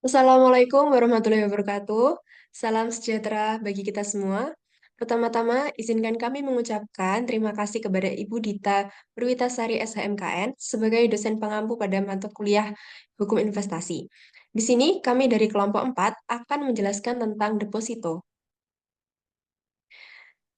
Assalamualaikum warahmatullahi wabarakatuh. Salam sejahtera bagi kita semua. Pertama-tama, izinkan kami mengucapkan terima kasih kepada Ibu Dita Perwitasari SHMKN sebagai dosen pengampu pada mata kuliah Hukum Investasi. Di sini, kami dari kelompok 4 akan menjelaskan tentang deposito.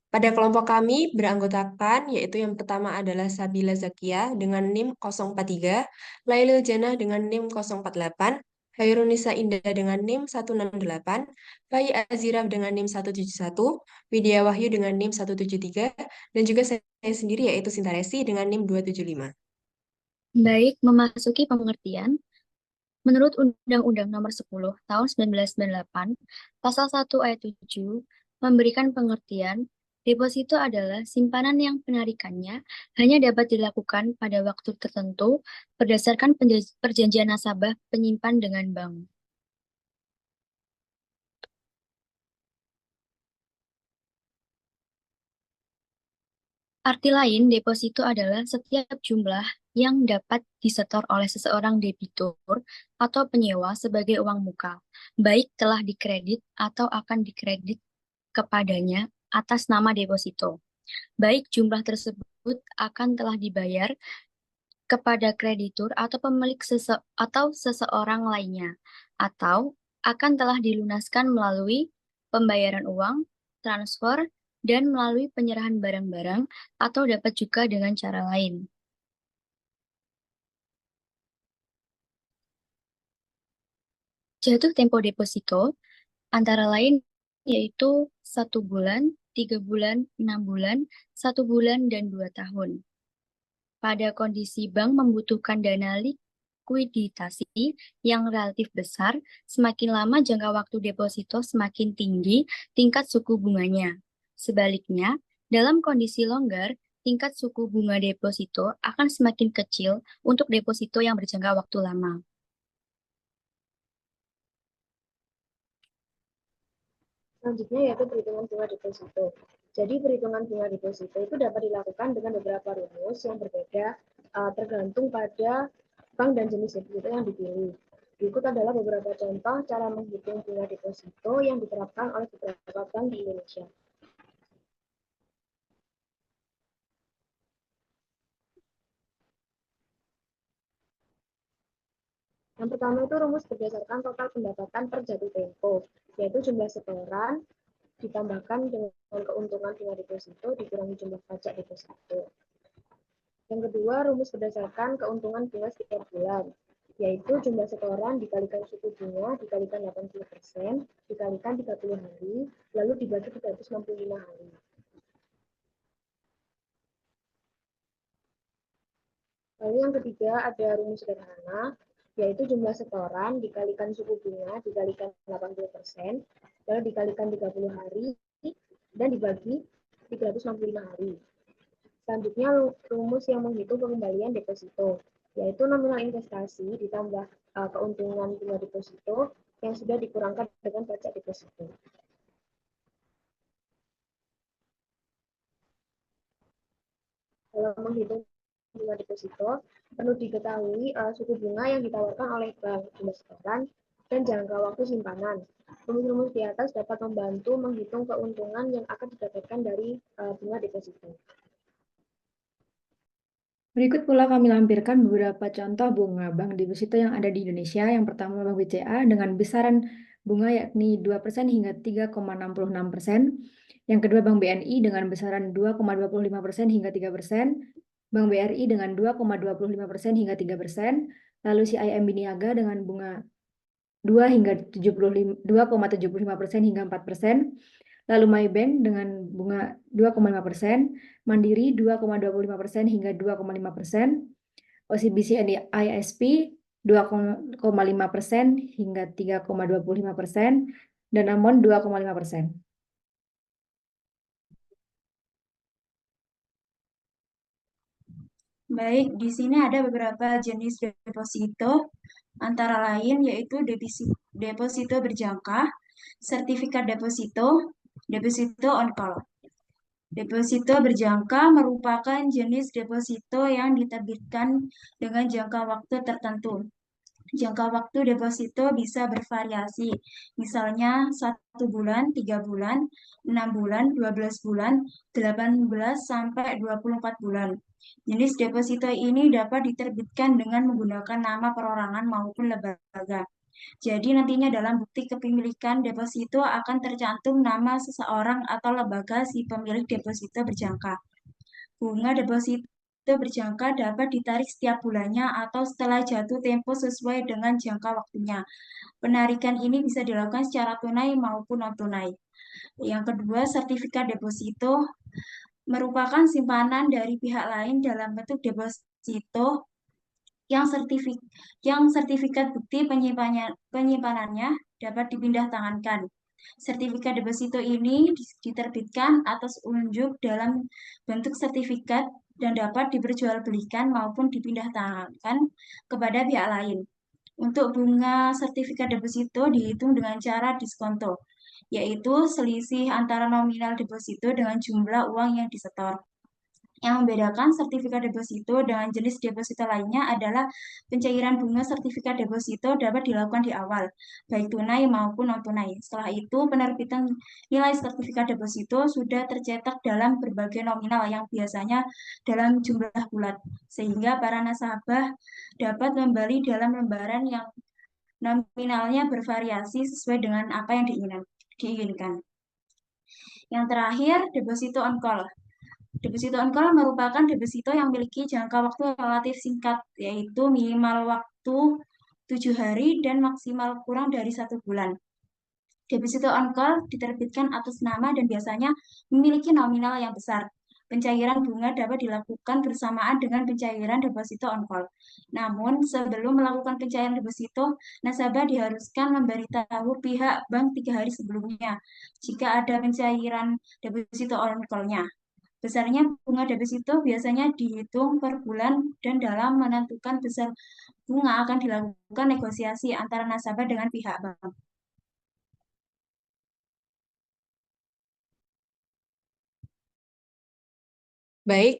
Pada kelompok kami beranggotakan, yaitu yang pertama adalah Sabila Zakia dengan NIM 043, Lailil Janah dengan NIM 048, Hairunisa Indah dengan NIM 168, Fai Azira dengan NIM 171, Widya Wahyu dengan NIM 173, dan juga saya sendiri yaitu Sintaresi dengan NIM 275. Baik, memasuki pengertian. Menurut Undang-Undang Nomor 10 Tahun 1998, Pasal 1 Ayat 7 memberikan pengertian, deposito adalah simpanan yang penarikannya hanya dapat dilakukan pada waktu tertentu berdasarkan perjanjian nasabah penyimpan dengan bank. Arti lain, deposito adalah setiap jumlah yang dapat disetor oleh seseorang debitur atau penyewa sebagai uang muka, baik telah dikredit atau akan dikredit kepadanya atas nama deposito. Baik jumlah tersebut akan telah dibayar kepada kreditur atau pemilik atau seseorang lainnya, atau akan telah dilunaskan melalui pembayaran uang, transfer, dan melalui penyerahan barang-barang, atau dapat juga dengan cara lain. Jatuh tempo deposito antara lain yaitu 1 bulan, 3 bulan, 6 bulan, 1 bulan, dan 2 tahun. Pada kondisi bank membutuhkan dana likuiditasi yang relatif besar, semakin lama jangka waktu deposito semakin tinggi tingkat suku bunganya. Sebaliknya, dalam kondisi longgar, tingkat suku bunga deposito akan semakin kecil untuk deposito yang berjangka waktu lama. Selanjutnya yaitu perhitungan bunga deposito. Jadi perhitungan bunga deposito itu dapat dilakukan dengan beberapa rumus yang berbeda tergantung pada bank dan jenis deposito yang dipilih. Berikut adalah beberapa contoh cara menghitung bunga deposito yang diterapkan oleh beberapa bank di Indonesia. Yang pertama itu rumus berdasarkan total pendapatan per jatuh tempo, yaitu jumlah setoran ditambahkan dengan keuntungan bunga deposito dikurangi jumlah pajak deposito. Yang kedua, rumus berdasarkan keuntungan bunga setiap bulan, yaitu jumlah setoran dikalikan suku bunga dikalikan 80% dikalikan 30 hari, lalu dibagi 365 hari. Lalu yang ketiga ada rumus sederhana, yaitu jumlah setoran dikalikan suku bunga dikalikan 80%, lalu dikalikan 30 hari, dan dibagi 365 hari. Selanjutnya rumus yang menghitung pengembalian deposito, yaitu nominal investasi ditambah keuntungan bunga deposito yang sudah dikurangkan dengan pajak deposito. Dalam menghitung bunga deposito, perlu diketahui suku bunga yang ditawarkan oleh bank, jumlah setoran, dan jangka waktu simpanan. Rumus-rumus di atas dapat membantu menghitung keuntungan yang akan didapatkan dari bunga deposito. Berikut pula kami lampirkan beberapa contoh bunga bank deposito yang ada di Indonesia. Yang pertama Bank BCA dengan besaran bunga yakni 2% hingga 3,66%. Yang kedua Bank BNI dengan besaran 2,25% hingga 3%. Bank BRI dengan 2,25% hingga 3%. Lalu CIMB Niaga dengan bunga 2,75% hingga 4%. Lalu Maybank dengan bunga 2,5%, Mandiri 2,25% hingga 2,5%, OCBC ISP 2,5% hingga 3,25%, dan Amon 2,5%. Baik, di sini ada beberapa jenis deposito, antara lain yaitu deposito berjangka, sertifikat deposito, deposito on call. Deposito berjangka merupakan jenis deposito yang diterbitkan dengan jangka waktu tertentu. Jangka waktu deposito bisa bervariasi, misalnya 1 bulan, 3 bulan, 6 bulan, 12 bulan, 18 sampai 24 bulan. Jenis deposito ini dapat diterbitkan dengan menggunakan nama perorangan maupun lembaga. Jadi nantinya dalam bukti kepemilikan deposito akan tercantum nama seseorang atau lembaga si pemilik deposito berjangka. Bunga deposito berjangka dapat ditarik setiap bulannya atau setelah jatuh tempo sesuai dengan jangka waktunya. Penarikan ini bisa dilakukan secara tunai maupun non-tunai. Yang kedua, sertifikat deposito merupakan simpanan dari pihak lain dalam bentuk deposito yang sertifikat bukti penyimpanannya dapat dipindah tangankan. Sertifikat deposito ini diterbitkan atas unjuk dalam bentuk sertifikat dan dapat diperjualbelikan maupun dipindah tangankan kepada pihak lain. Untuk bunga sertifikat deposito dihitung dengan cara diskonto, yaitu selisih antara nominal deposito dengan jumlah uang yang disetor. Yang membedakan sertifikat deposito dengan jenis deposito lainnya adalah pencairan bunga sertifikat deposito dapat dilakukan di awal, baik tunai maupun non-tunai. Setelah itu, penerbitan nilai sertifikat deposito sudah tercetak dalam berbagai nominal yang biasanya dalam jumlah bulat, sehingga para nasabah dapat membeli dalam lembaran yang nominalnya bervariasi sesuai dengan apa yang diinginkan. Yang terakhir, deposito on call. Deposito on call merupakan deposito yang memiliki jangka waktu relatif singkat, yaitu minimal waktu 7 hari dan maksimal kurang dari 1 bulan. Deposito on call diterbitkan atas nama dan biasanya memiliki nominal yang besar. Pencairan bunga dapat dilakukan bersamaan dengan pencairan deposito on call. Namun, sebelum melakukan pencairan deposito, nasabah diharuskan memberitahu pihak bank 3 hari sebelumnya jika ada pencairan deposito on call-nya. Besarnya bunga deposito biasanya dihitung per bulan dan dalam menentukan besar bunga akan dilakukan negosiasi antara nasabah dengan pihak bank. Baik,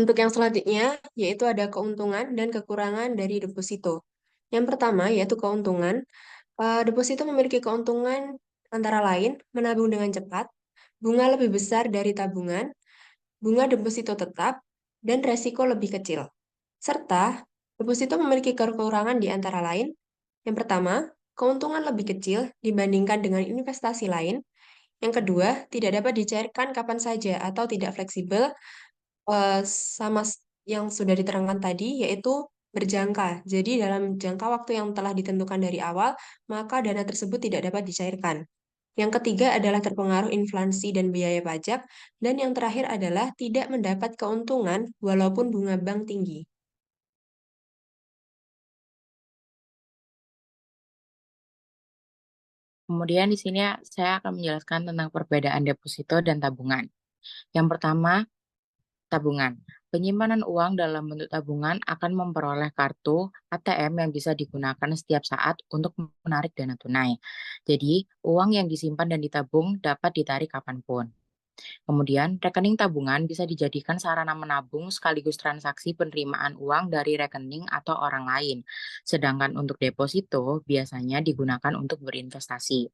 untuk yang selanjutnya yaitu ada keuntungan dan kekurangan dari deposito. Yang pertama yaitu keuntungan. Deposito memiliki keuntungan antara lain menabung dengan cepat, bunga lebih besar dari tabungan, bunga deposito tetap, dan resiko lebih kecil. Serta, deposito memiliki kekurangan di antara lain. Yang pertama, keuntungan lebih kecil dibandingkan dengan investasi lain. Yang kedua, tidak dapat dicairkan kapan saja atau tidak fleksibel sama yang sudah diterangkan tadi, yaitu berjangka. Jadi dalam jangka waktu yang telah ditentukan dari awal, maka dana tersebut tidak dapat dicairkan. Yang ketiga adalah terpengaruh inflasi dan biaya pajak. Dan yang terakhir adalah tidak mendapat keuntungan walaupun bunga bank tinggi. Kemudian di sini saya akan menjelaskan tentang perbedaan deposito dan tabungan. Yang pertama, tabungan. Penyimpanan uang dalam bentuk tabungan akan memperoleh kartu ATM yang bisa digunakan setiap saat untuk menarik dana tunai. Jadi, uang yang disimpan dan ditabung dapat ditarik kapanpun. Kemudian, rekening tabungan bisa dijadikan sarana menabung sekaligus transaksi penerimaan uang dari rekening atau orang lain. Sedangkan untuk deposito biasanya digunakan untuk berinvestasi.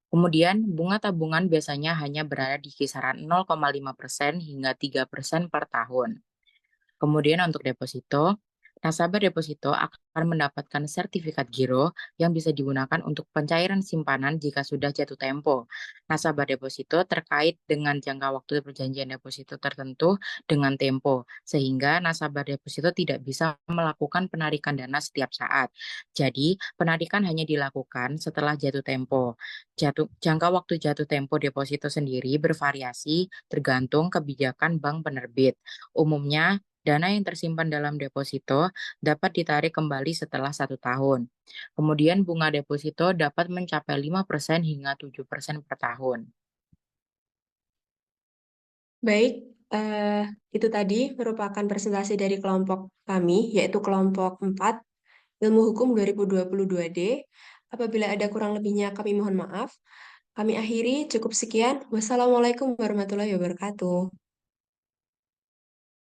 Kemudian, bunga tabungan biasanya hanya berada di kisaran 0,5% hingga 3% per tahun. Kemudian untuk deposito, nasabah deposito akan mendapatkan sertifikat giro yang bisa digunakan untuk pencairan simpanan jika sudah jatuh tempo. Nasabah deposito terkait dengan jangka waktu perjanjian deposito tertentu dengan tempo, sehingga nasabah deposito tidak bisa melakukan penarikan dana setiap saat. Jadi, penarikan hanya dilakukan setelah jatuh tempo. Jangka waktu jatuh tempo deposito sendiri bervariasi tergantung kebijakan bank penerbit. Umumnya, dana yang tersimpan dalam deposito dapat ditarik kembali setelah 1 tahun. Kemudian bunga deposito dapat mencapai 5% hingga 7% per tahun. Baik, itu tadi merupakan presentasi dari kelompok kami, yaitu kelompok 4, Ilmu Hukum 2022D. Apabila ada kurang lebihnya kami mohon maaf. Kami akhiri, cukup sekian. Wassalamualaikum warahmatullahi wabarakatuh.